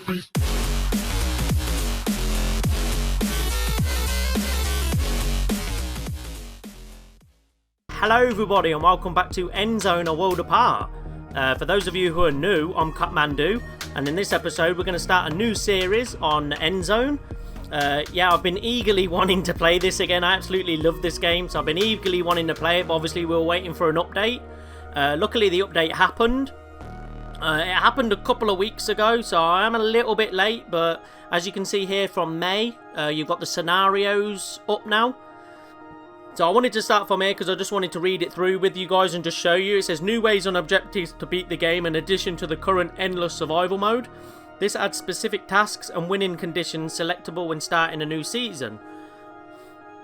Hello everybody and welcome back to Endzone, a world apart. For those of you who are new, I'm Kathmandu, and in this episode we're going to start a new series on Endzone. Yeah, I've been eagerly wanting to play this again. I absolutely love this game, so I've been eagerly wanting to play it, but obviously we were waiting for an update. Luckily the update happened. It happened a couple of weeks ago, so I am a little bit late, but as you can see here from May, you've got the scenarios up now. So I wanted to start from here because I just wanted to read it through with you guys and just show you. It says, new ways and objectives to beat the game in addition to the current endless survival mode. This adds specific tasks and winning conditions selectable when starting a new season.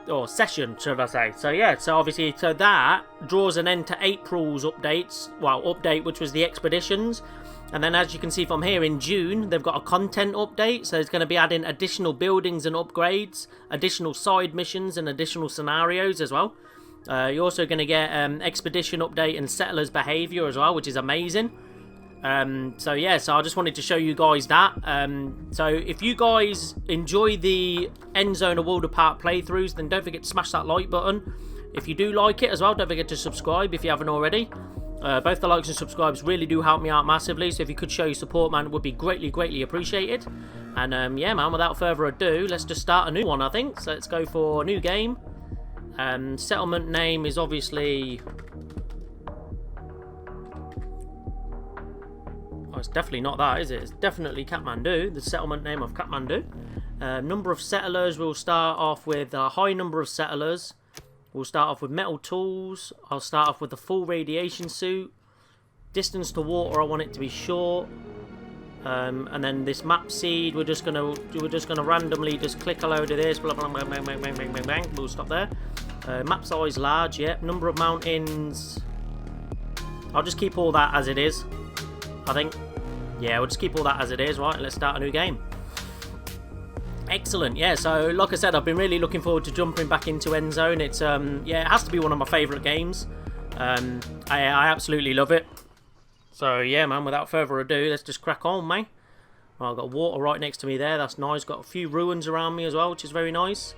Or session, should I say. So yeah, so obviously, so that draws an end to April's updates. Well, update, which was the expeditions. And then as you can see from here, in June, they've got a content update. So it's going to be adding additional buildings and upgrades, additional side missions and additional scenarios as well. You're also going to get expedition update and settlers behaviour as well, which is amazing. So yeah, so I just wanted to show you guys that. So if you guys enjoy the Endzone, a world apart playthroughs, then don't forget to smash that like button. If you do like it as well, don't forget to subscribe if you haven't already. Both the likes and subscribes really do help me out massively, so if you could show your support, man, it would be greatly appreciated. And yeah, man, without further ado, let's just start a new one, I think. So let's go for a new game. Settlement name is obviously... Oh, it's definitely not that, is it? It's definitely Kathmandu, the settlement name of Kathmandu. Number of settlers, we'll start off with a high number of settlers. We'll start off with metal tools. I'll start off with the full radiation suit. Distance to water, I want it to be short. And then this map seed, we're just gonna randomly just click a load of this. Blah, blah, blah, bang, bang, bang, bang, bang, bang. We'll stop there. Map size large, yep. Number of mountains. I'll just keep all that as it is, I think. Yeah, we'll just keep all that as it is, right? Let's start a new game. Excellent, yeah, so like I said, I've been really looking forward to jumping back into Endzone. It's, yeah, it has to be one of my favourite games. I absolutely love it. So, yeah, man, without further ado, let's just crack on, mate. Well, I've got water right next to me there, that's nice. Got a few ruins around me as well, which is very nice.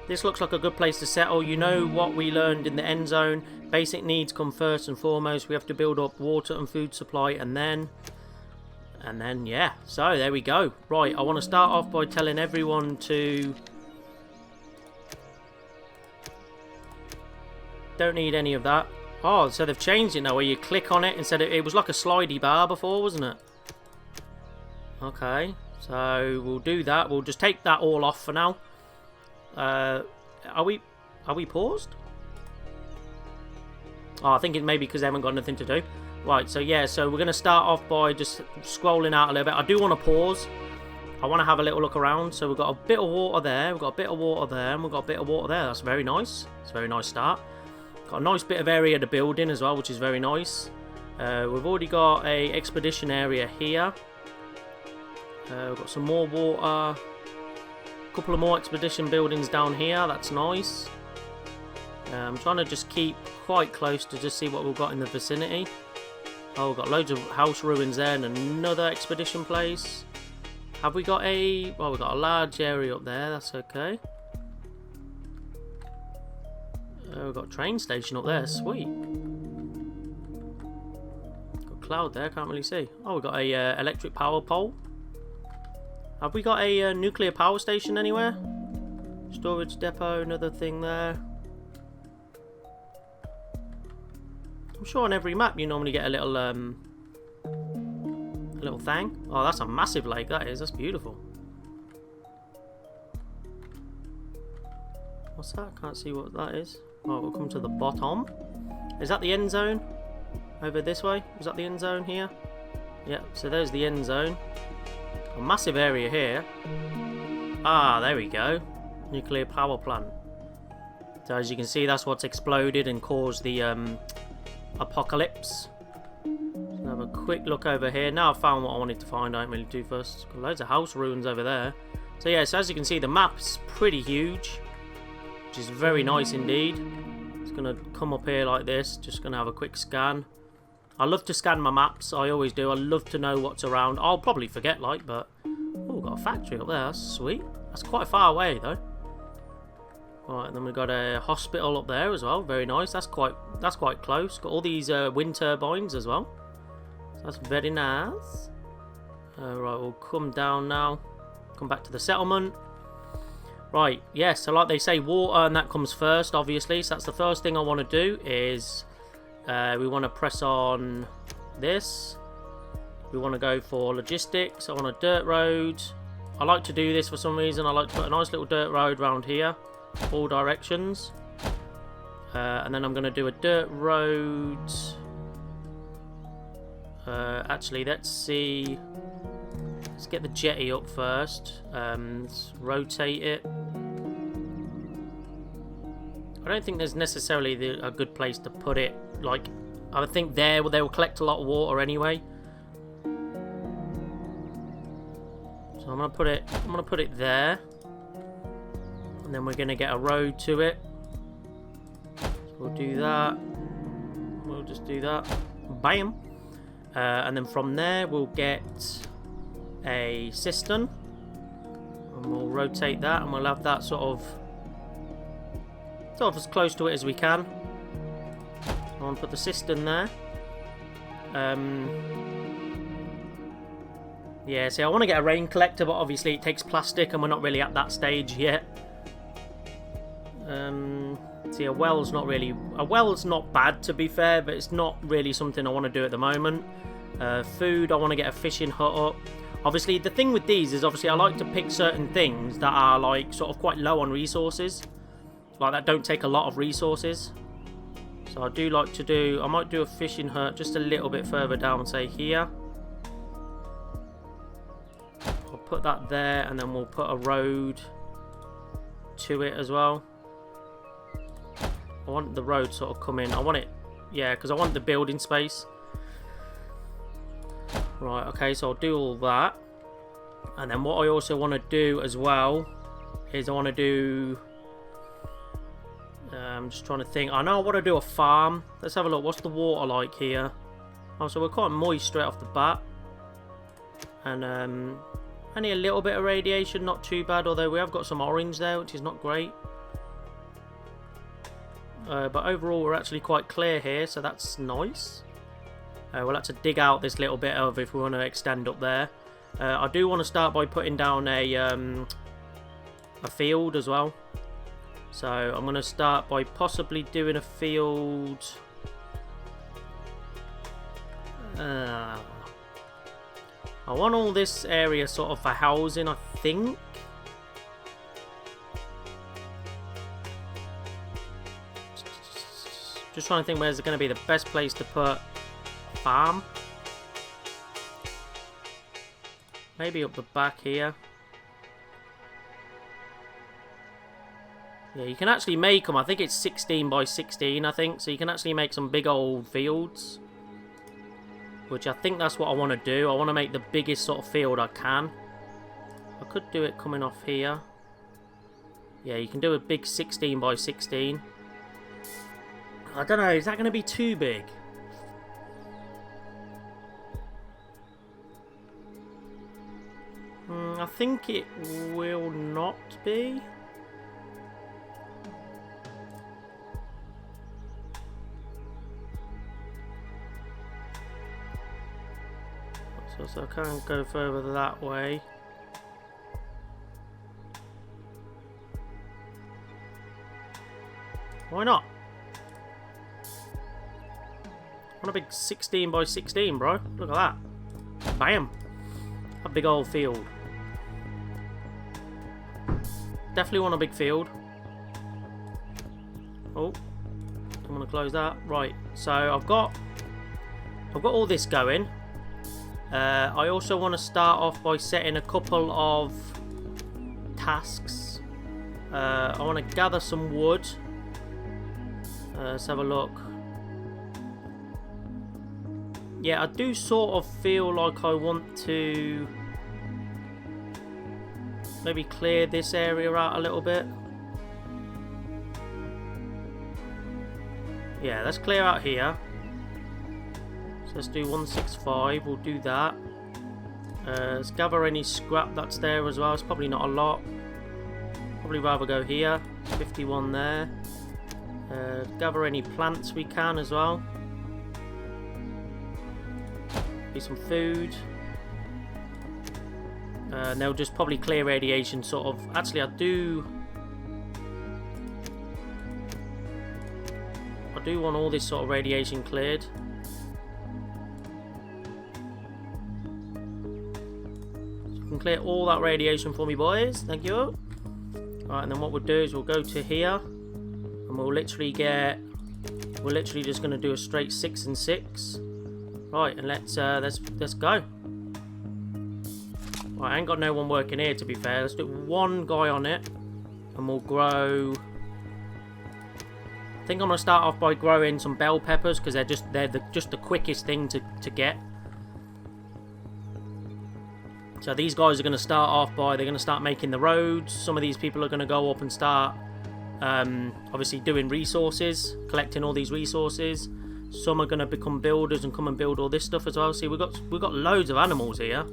This looks like a good place to settle. You know what we learned in the Endzone. Basic needs come first and foremost. We have to build up water and food supply, and then, yeah. So, there we go. Right, I want to start off by telling everyone to... Don't need any of that. Oh, so they've changed it now, where you click on it instead of... It was like a slidey bar before, wasn't it? Okay, so we'll do that. We'll just take that all off for now. Are we paused? Oh, I think it may be because they haven't got nothing to do. Right, so yeah, so we're going to start off by just scrolling out a little bit. I do want to pause. I want to have a little look around. So we've got a bit of water there. We've got a bit of water there. And we've got a bit of water there. That's very nice. It's a very nice start. Got a nice bit of area to build in as well, which is very nice. We've already got a expedition area here. We've got some more water. A couple of more expedition buildings down here. That's nice. I'm trying to just keep quite close to just see what we've got in the vicinity. Oh, we've got loads of house ruins there and another expedition place. Have we got a... Well, we've got a large area up there. That's okay. We've got a train station up there. Sweet. Got a cloud there. Can't really see. Oh, we've got a electric power pole. Have we got a nuclear power station anywhere? Storage depot. Another thing there. I'm sure on every map you normally get a little thing. Oh, that's a massive lake, that is. That's beautiful. What's that? Can't see what that is. Oh, we'll come to the bottom. Is that the end zone? Over this way? Is that the end zone here? Yeah, so there's the end zone. A massive area here. Ah, there we go. Nuclear power plant. So as you can see, that's what's exploded and caused the apocalypse. So have a quick look over here. Now I've found what I wanted to find. I didn't really do first. Got loads of house ruins over there. So yeah, so as you can see, the map's pretty huge, which is very nice indeed. It's gonna come up here like this. Just gonna have a quick scan. I love to scan my maps. I always do. I love to know what's around. I'll probably forget, like, but... Oh, got a factory up there. That's sweet. That's quite far away, though. Right, and then we've got a hospital up there as well. Very nice. That's quite close. Got all these wind turbines as well. So that's very nice. Right, we'll come down now. Come back to the settlement. Right, yes, so like they say, water, and that comes first, obviously. So that's the first thing I want to do is... we want to press on this. We want to go for logistics. I want a dirt road. I like to do this for some reason. I like to put a nice little dirt road around here. All directions. And then I'm going to do a dirt road. Actually, let's see. Let's get the jetty up first. Let's rotate it. I don't think there's necessarily a good place to put it. Like, I would think they will collect a lot of water anyway. So I'm gonna put it there, and then we're gonna get a road to it. So we'll do that. We'll just do that. Bam. And then from there we'll get a cistern, and we'll rotate that, and we'll have that sort of as close to it as we can. I want to put the cistern there. Yeah, see, I want to get a rain collector, but obviously it takes plastic, and we're not really at that stage yet. See, a well's not bad, to be fair, but it's not really something I want to do at the moment. Food, I want to get a fishing hut up. Obviously, the thing with these is, obviously, I like to pick certain things that are, like, sort of quite low on resources. Like, that don't take a lot of resources. So I do like to do... I might do a fishing hut just a little bit further down, say here. I'll put that there, and then we'll put a road to it as well. I want the road sort of come in. I want it... Yeah, because I want the building space. Right, okay, so I'll do all that. And then what I also want to do as well is I want to do... I'm just trying to think. I know I want to do a farm. Let's have a look. What's the water like here? Oh, so we're quite moist straight off the bat. And only a little bit of radiation, not too bad. Although we have got some orange there, which is not great. But overall, we're actually quite clear here, so that's nice. We'll have to dig out this little bit of if we want to extend up there. I do want to start by putting down a field as well. So I'm going to start by possibly doing a field. I want all this area sort of for housing, I think. Just trying to think where's going to be the best place to put a farm. Maybe up the back here. Yeah, you can actually make them. I think it's 16 by 16, I think. So you can actually make some big old fields. Which I think that's what I want to do. I want to make the biggest sort of field I can. I could do it coming off here. Yeah, you can do a big 16 by 16. I don't know, is that going to be too big? I think it will not be. So I can't go further that way. Why not? I want a big 16 by 16, bro. Look at that. Bam. A big old field. Definitely want a big field. Oh. I'm going to close that. Right. So I've got all this going. I also want to start off by setting a couple of tasks. I want to gather some wood. Let's have a look. Yeah, I do sort of feel like I want to maybe clear this area out a little bit. Yeah, let's clear out here. So let's do 165, we'll do that. Let's gather any scrap that's there as well. It's probably not a lot. Probably rather go here. 51 there. Gather any plants we can as well. Be some food. And they'll just probably clear radiation sort of. Actually, I do want all this sort of radiation cleared. Clear all that radiation for me, boys. Thank you. Right, and then what we'll do is we'll go to here, and we'll literally get. We're literally just going to do a straight 6 and 6. Right, and let's go. Right, I ain't got no one working here, to be fair. Let's do one guy on it, and we'll grow. I think I'm going to start off by growing some bell peppers because they're just the quickest thing to get. So these guys are going to start off by, they're going to start making the roads. Some of these people are going to go up and start obviously doing resources, collecting all these resources. Some are going to become builders and come and build all this stuff as well. See, we've got loads of animals here.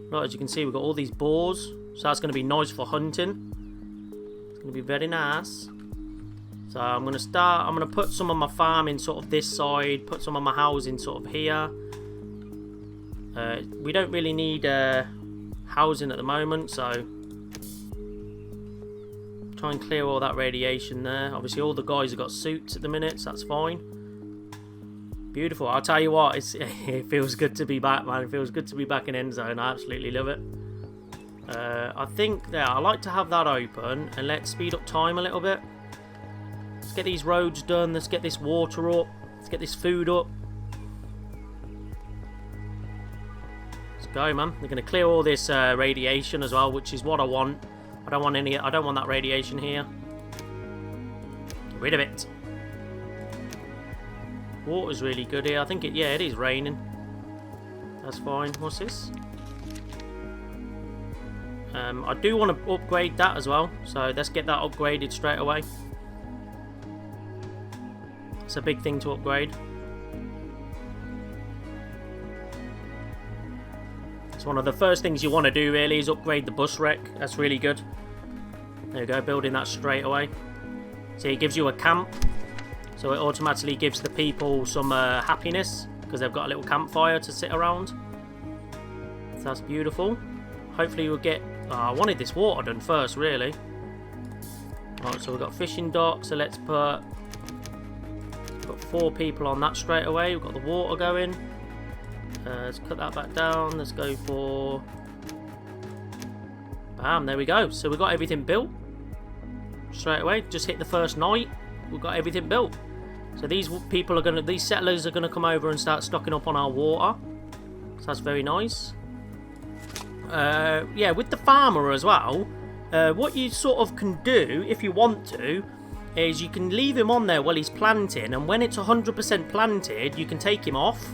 Right, as you can see, we've got all these boars. So that's going to be nice for hunting. It's going to be very nice. So I'm going to put some of my farm in sort of this side, put some of my housing sort of here. We don't really need housing at the moment, so try and clear all that radiation there. Obviously, all the guys have got suits at the minute, so that's fine. Beautiful. I'll tell you what, it feels good to be back, man. It feels good to be back in Endzone. I absolutely love it. I think that I like to have that open, and let's speed up time a little bit. Let's get these roads done. Let's get this water up. Let's get this food up. Go, man. They're going to clear all this radiation as well, which is what I want. I don't want that radiation here. Get rid of it. Water's really good here. I think it is raining. That's fine. What's this? I do want to upgrade that as well, so let's get that upgraded straight away. It's a big thing to upgrade. One of the first things you want to do really is upgrade the bus wreck. That's really good. There you go, building that straight away. See, it gives you a camp, so it automatically gives the people some happiness because they've got a little campfire to sit around. So that's beautiful. Hopefully we'll get. I wanted this water done first, really. Right, so we've got fishing dock. So let's put. We've got 4 people on that straight away. We've got the water going. Let's cut that back down. Let's go for... Bam, there we go. So we've got everything built. Straight away. Just hit the first night. We've got everything built. So these settlers are going to come over and start stocking up on our water. So that's very nice. Yeah, with the farmer as well, what you sort of can do, if you want to, is you can leave him on there while he's planting. And when it's 100% planted, you can take him off.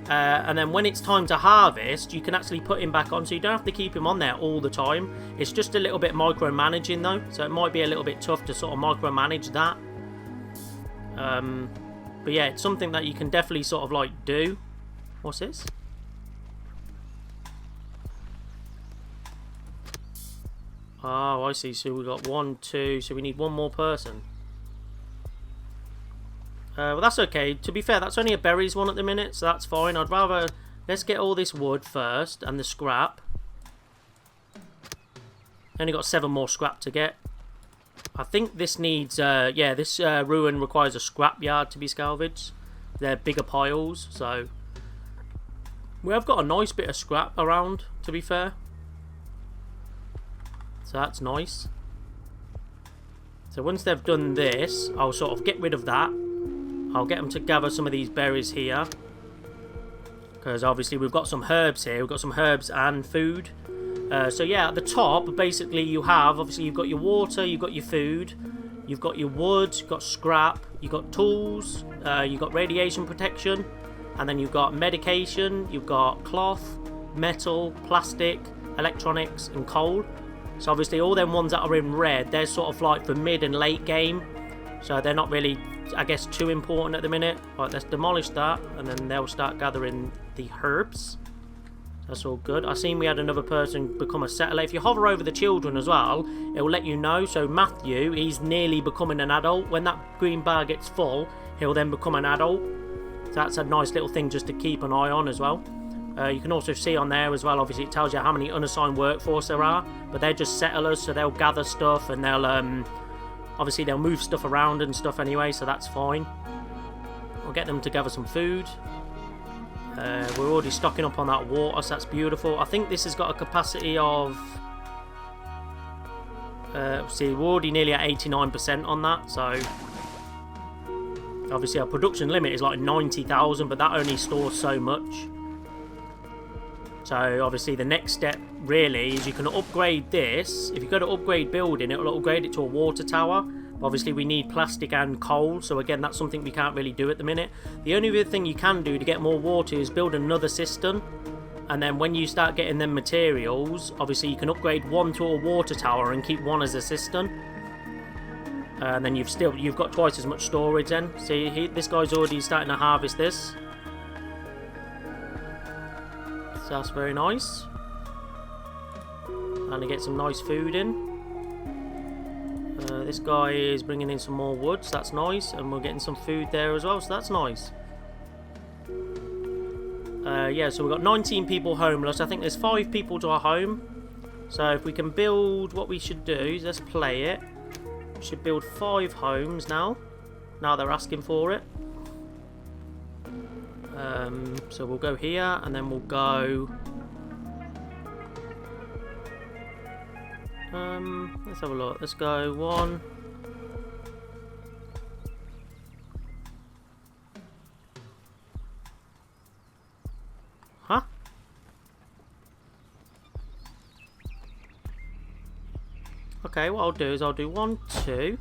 And then when it's time to harvest, you can actually put him back on, so you don't have to keep him on there all the time. It's just a little bit micromanaging though, so it might be a little bit tough to sort of micromanage that. But yeah, it's something that you can definitely sort of like do. What's this? Oh, I see. So we've got 1, 2, so we need one more person. Well, that's okay. To be fair, that's only a berries one at the minute, so that's fine. I'd rather... Let's get all this wood first, and the scrap. Only got 7 more scrap to get. I think this needs... yeah, this ruin requires a scrap yard to be salvaged. They're bigger piles, so... We have got a nice bit of scrap around, to be fair. So that's nice. So once they've done this, I'll sort of get rid of that. I'll get them to gather some of these berries here. Because obviously we've got some herbs here. We've got some herbs and food. So yeah, at the top, basically you have, obviously you've got your water, you've got your food, you've got your wood, you've got scrap, you've got tools, you've got radiation protection, and then you've got medication, you've got cloth, metal, plastic, electronics, and coal. So obviously all them ones that are in red, they're sort of like for mid and late game. So they're not really I guess, too important at the minute. Right, let's demolish that, and then they'll start gathering the herbs. That's all good. I seen we had another person become a settler. If you hover over the children as well, it will let you know. So Matthew, he's nearly becoming an adult. When that green bar gets full, he'll then become an adult. So that's a nice little thing just to keep an eye on as well. You can also see on there as well, obviously it tells you how many unassigned workforce there are, but they're just settlers, so they'll gather stuff and they'll obviously they'll move stuff around and stuff anyway, so that's fine. We'll get them to gather some food. We're already stocking up on that water, so that's beautiful. I think this has got a capacity of see, we're already nearly at 89% on that, so obviously our production limit is like 90,000, but that only stores so much. So obviously the next step really is you can upgrade this. If you go to upgrade building, it will upgrade it to a water tower. But obviously we need plastic and coal, so again that's something we can't really do at the minute. The only other thing you can do to get more water is build another cistern, and then when you start getting them materials, obviously you can upgrade one to a water tower and keep one as a cistern. And then you've got twice as much storage then. See, this guy's already starting to harvest this. So that's very nice. And to get some nice food in. This guy is bringing in some more wood, so that's nice. And we're getting some food there as well, so that's nice. Yeah, so we've got 19 people homeless. I think there's 5 people to our home. So if we can build, what we should do is let's play it. We should build 5 homes now. Now they're asking for it. So we'll go here, and then we'll go... let's have a look. Let's go 1. Huh? Okay, what I'll do is I'll do 1, 2.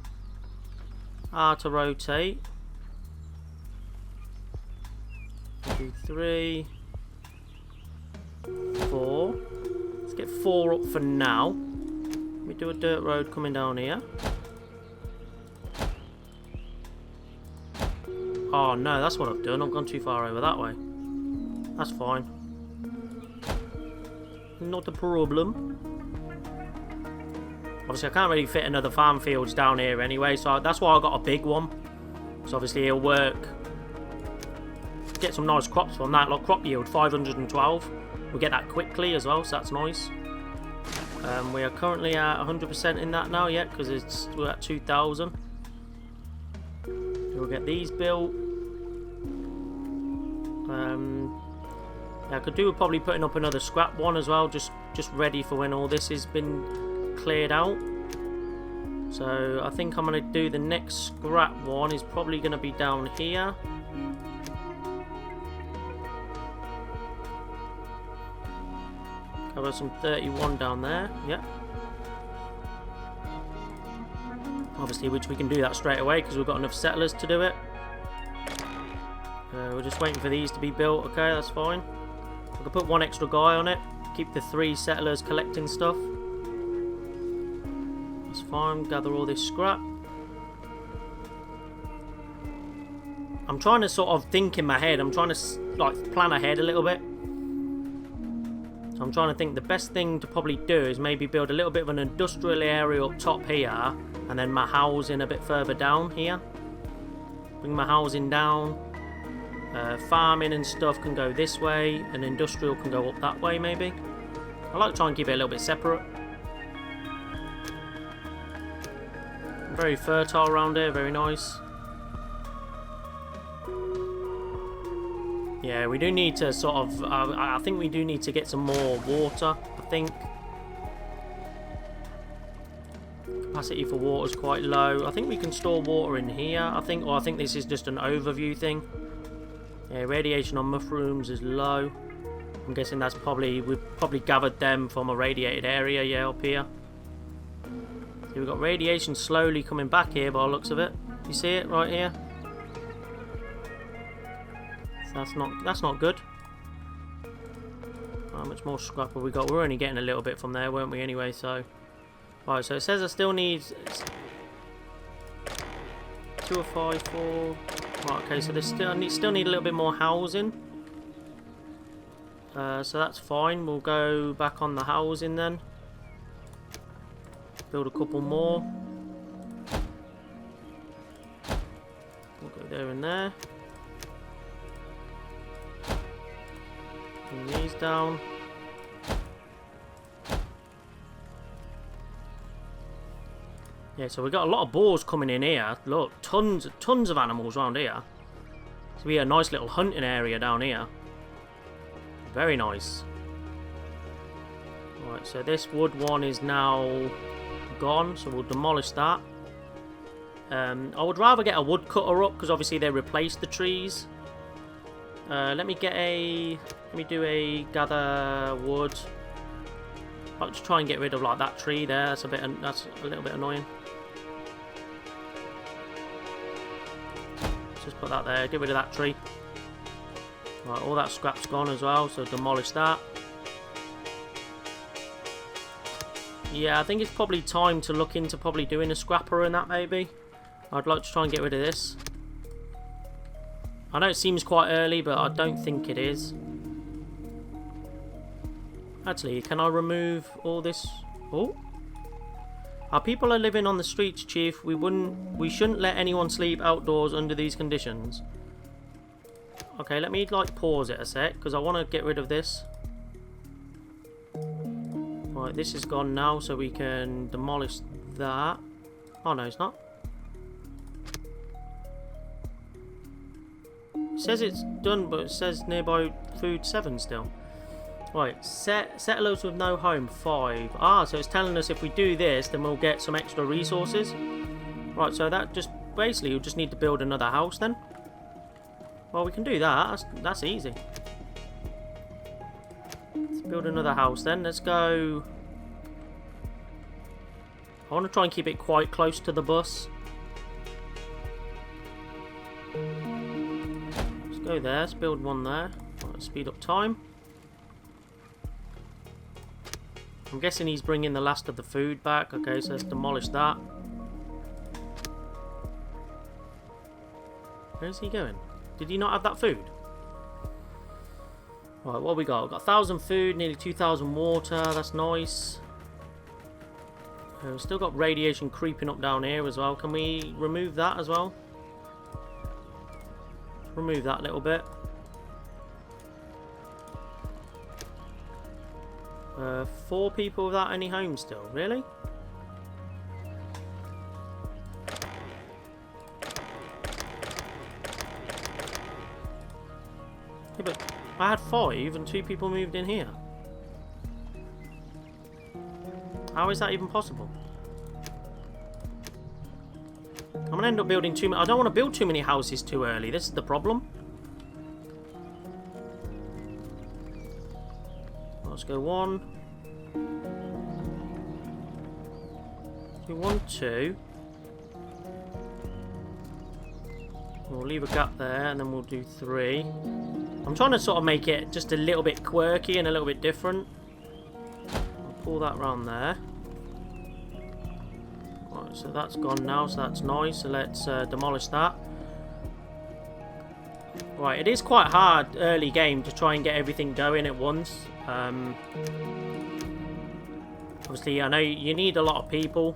R to rotate. 2, 3, 4. Let's get 4 up for now. Let me do a dirt road coming down here. Oh no, that's what I've done. I've gone too far over that way. That's fine. Not a problem. Obviously I can't really fit another farm fields down here anyway, so that's why I got a big one. So obviously it'll work. Get some nice crops from that. Like crop yield 512. We'll get that quickly as well, so that's nice. We are currently at 100% in that now, yeah, because we're at 2,000. We'll get these built. Yeah, I could do with probably putting up another scrap one as well, just ready for when all this has been cleared out. So I think I'm going to do the next scrap one is probably going to be down here. I've got some 31 down there, yeah. Obviously, which we can do that straight away because we've got enough settlers to do it. We're just waiting for these to be built. Okay, that's fine. I could put 1 extra guy on it. Keep the 3 settlers collecting stuff. That's fine. Gather all this scrap. I'm trying to sort of think in my head. I'm trying to like plan ahead a little bit. So I'm trying to think the best thing to probably do is maybe build a little bit of an industrial area up top here, and then my housing a bit further down here. Bring my housing down. Farming and stuff can go this way, and industrial can go up that way maybe. I like to try and keep it a little bit separate. Very fertile around here, very nice. Yeah, we do need to sort of, I think we do need to get some more water, I think. Capacity for water is quite low. I think we can store water in here, I think, or I think this is just an overview thing. Yeah, radiation on mushrooms is low. I'm guessing that's probably, we've probably gathered them from a radiated area, yeah, up here. So we've got radiation slowly coming back here by the looks of it. You see it right here? So that's not good. How much more scrap have we got? We're only getting a little bit from there, weren't we, anyway, so... Right, so it says I still need... 2 or 5, 4. Right, okay, so they still need a little bit more housing. So that's fine. We'll go back on the housing then. Build a couple more. We'll go there and there. Bring these down. Yeah, so we've got a lot of boars coming in here. Look, tons of animals around here. So we have a nice little hunting area down here. Very nice. Right, so this wood one is now gone, so we'll demolish that. I would rather get a woodcutter up because obviously they replaced the trees. Let me do a gather wood. I'll just try and get rid of like that tree there. That's a little bit annoying. Just put that there. Get rid of that tree. Right, all that scrap's gone as well, so demolish that. Yeah, I think it's probably time to look into probably doing a scrapper and that maybe. I'd like to try and get rid of this. I know it seems quite early, but I don't think it is. Actually, can I remove all this? Oh, our people are living on the streets, Chief. We shouldn't let anyone sleep outdoors under these conditions. Okay, let me like pause it a sec because I want to get rid of this. Right, this is gone now, so we can demolish that. Oh no, it's not. It says it's done, but it says nearby food 7 still. Right, settlers with no home 5. Ah, so it's telling us if we do this, then we'll get some extra resources. Right, so that just basically we'll just need to build another house then. Well, we can do that. That's easy. Let's build another house then. Let's go. I want to try and keep it quite close to the bus. Let's go there. Let's build one there. Right, speed up time. I'm guessing he's bringing the last of the food back. Okay, so let's demolish that. Where's he going? Did he not have that food? Right, what have we got? We've got 1,000 food, nearly 2,000 water. That's nice. We've still got radiation creeping up down here as well. Can we remove that as well? Remove that a little bit. 4 people without any homes still. Really? Yeah, but I had 5 and 2 people moved in here. How is that even possible? I'm going to end up building too many. I don't want to build too many houses too early. This is the problem. Let's go 1. Do 1, 2. We'll leave a gap there and then we'll do 3. I'm trying to sort of make it just a little bit quirky and a little bit different. I'll pull that round there. Right, so that's gone now, so that's nice. So let's demolish that. Right, it is quite hard early game to try and get everything going at once. Obviously, I know you need a lot of people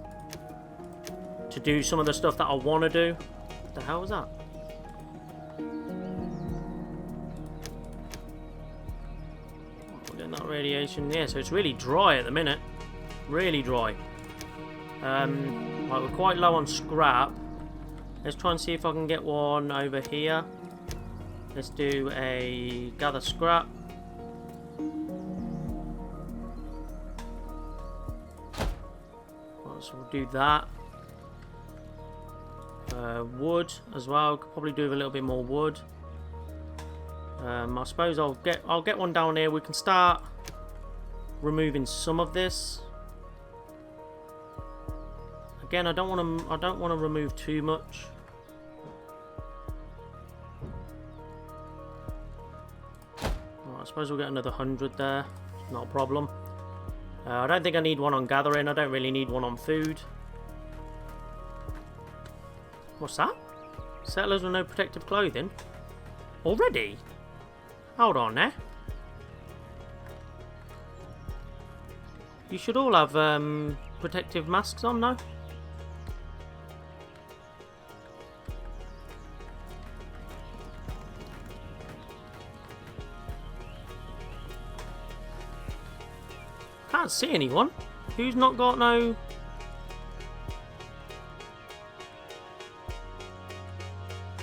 to do some of the stuff that I want to do. What the hell was that? We're getting that radiation. Yeah, so it's really dry at the minute. Really dry. Right, we're quite low on scrap. Let's try and see if I can get one over here. Let's do a gather scrap. Right, so we'll do that. Wood as well. Could probably do with a little bit more wood. I suppose I'll get one down here. We can start removing some of this. Again, I don't want to remove too much. Right, I suppose we'll get another 100 there. Not a problem. I don't think I need one on gathering. I don't really need one on food. What's that? Settlers with no protective clothing? Already? Hold on there. You should all have protective masks on, no? Can't see anyone. Who's not got no...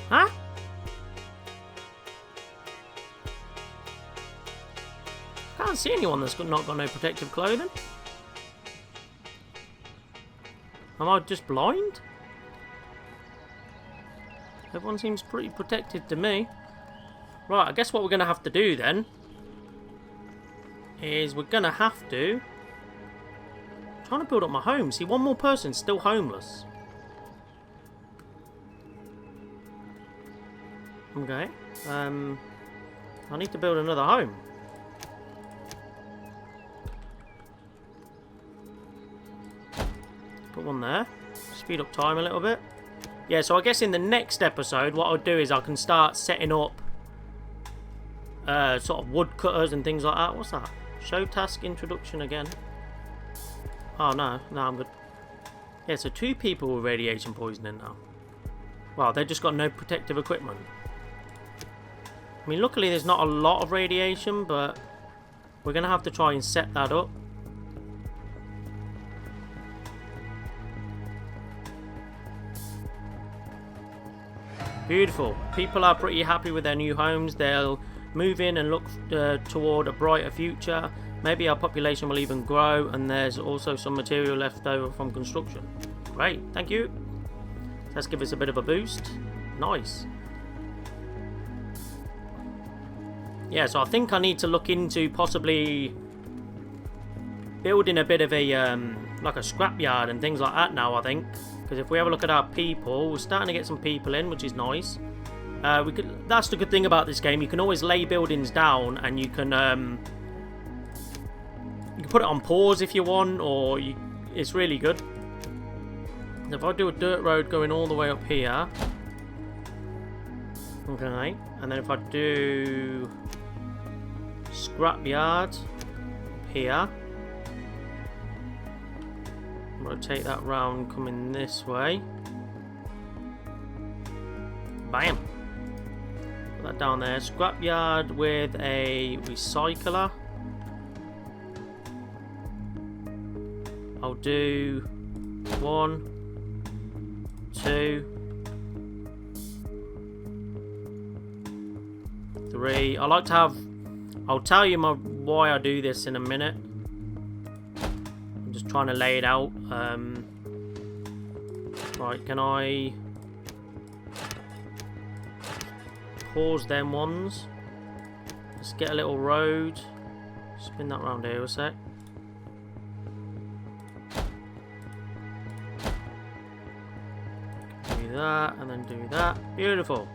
Huh? Can't see anyone that's not got no protective clothing. Am I just blind? Everyone seems pretty protected to me. Right, I guess what we're going to have to do then is we're going to have to... I'm trying to build up my home. See, one more person's still homeless. Okay. I need to build another home. Put one there. Speed up time a little bit. Yeah, so I guess in the next episode, what I'll do is I can start setting up sort of woodcutters and things like that. What's that? Show task introduction again. Oh, no, I'm good. Yeah, so 2 people with radiation poisoning now. Wow, they've just got no protective equipment. I mean, luckily there's not a lot of radiation, but we're going to have to try and set that up. Beautiful. People are pretty happy with their new homes. They'll move in and look toward a brighter future. Maybe our population will even grow, and there's also some material left over from construction. Great, thank you. Let's give us a bit of a boost. Nice. Yeah, so I think I need to look into possibly building a bit of a like a scrapyard and things like that now, I think. Because if we have a look at our people, we're starting to get some people in, which is nice. That's the good thing about this game. You can always lay buildings down, and you can put it on pause if you want, or it's really good. If I do a dirt road going all the way up here, okay, and then if I do scrapyard here, rotate that round, coming this way. Bam! Put that down there. Scrapyard with a recycler. I'll do 1, 2, 3. I like to have... I'll tell you why I do this in a minute. I'm just trying to lay it out. Right, can I pause them ones? Let's get a little road. Spin that round here a sec. Do that and then do that. Beautiful.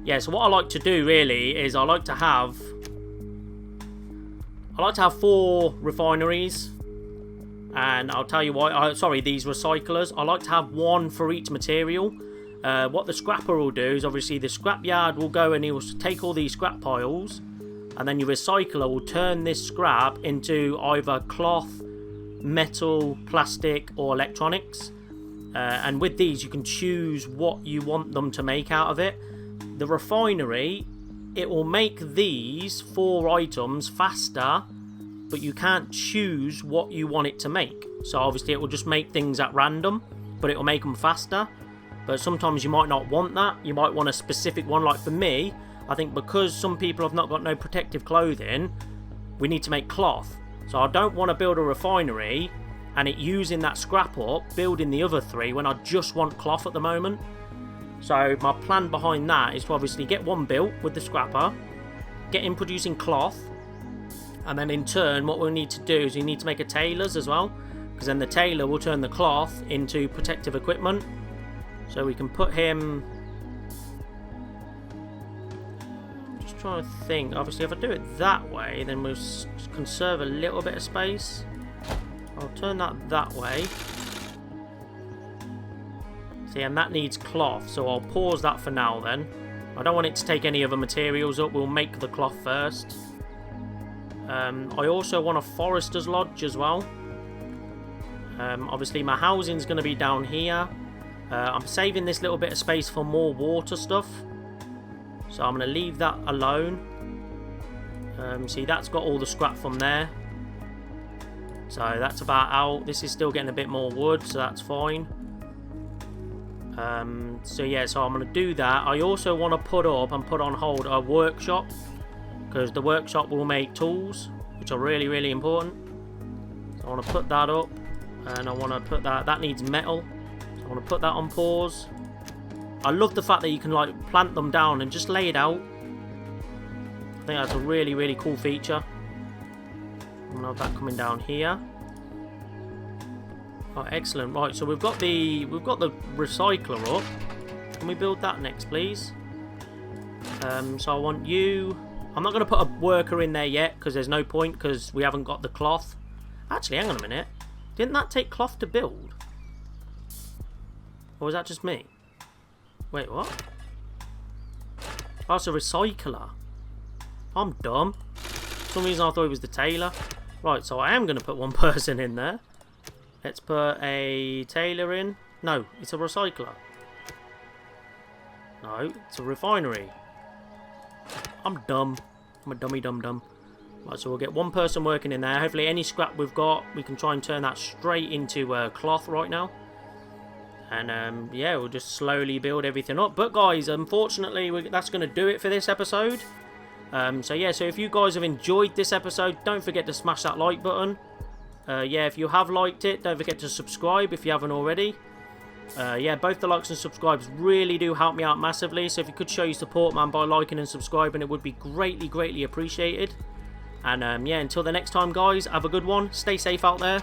Yeah, so what I like to do really is I like to have 4 refineries, and I'll tell you why. Sorry, these recyclers. I like to have 1 for each material. What the scrapper will do is obviously the scrapyard will go and he will take all these scrap piles, and then your recycler will turn this scrap into either cloth, metal, plastic, or electronics. And with these you can choose what you want them to make out of it. The refinery, it will make these 4 items faster, but you can't choose what you want it to make. So obviously it will just make things at random, but it will make them faster. But sometimes you might not want that. You might want a specific one. Like for me, I think because some people have not got no protective clothing, we need to make cloth. So I don't want to build a refinery and it using that scrap up, building the other 3 when I just want cloth at the moment. So my plan behind that is to obviously get 1 built with the scrapper, get him producing cloth, and then in turn what we'll need to do is we need to make a tailor's as well, because then the tailor will turn the cloth into protective equipment. So we can put him... I'm just trying to think. Obviously if I do it that way, then we'll conserve a little bit of space. I'll turn that way. See, and that needs cloth, so I'll pause that for now then. I don't want it to take any other materials up. We'll make the cloth first. I also want a forester's lodge as well. Obviously my housing's going to be down here. I'm saving this little bit of space for more water stuff, so I'm going to leave that alone. See, that's got all the scrap from there, so that's about out. This is still getting a bit more wood, so that's fine. So yeah, so I'm going to do that. I also want to put up and put on hold a workshop, because the workshop will make tools, which are really, really important. So I want to put that up, and I want to put that needs metal, so I want to put that on pause. I love the fact that you can like plant them down and just lay it out. I think that's a really, really cool feature. I'm going to have that coming down here. Oh, excellent. Right, so we've got the recycler up. Can we build that next, please? So I want you. I'm not going to put a worker in there yet because there's no point, because we haven't got the cloth. Actually, hang on a minute. Didn't that take cloth to build? Or was that just me? Wait, what? Oh, it's a recycler. I'm dumb. For some reason I thought it was the tailor. Right, so I am going to put one person in there. Let's put a tailor in. No, it's a recycler. No, it's a refinery. I'm dumb. I'm a dummy dum-dum. Right, so we'll get one person working in there. Hopefully any scrap we've got, we can try and turn that straight into cloth right now. And yeah, we'll just slowly build everything up. But guys, unfortunately, that's going to do it for this episode. So yeah, so if you guys have enjoyed this episode, don't forget to smash that like button. Yeah, if you have liked it, don't forget to subscribe if you haven't already. Yeah, both the likes and subscribes really do help me out massively. So if you could show your support, man, by liking and subscribing, it would be greatly, greatly appreciated. And yeah, until the next time, guys, have a good one. Stay safe out there.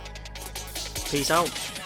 Peace out.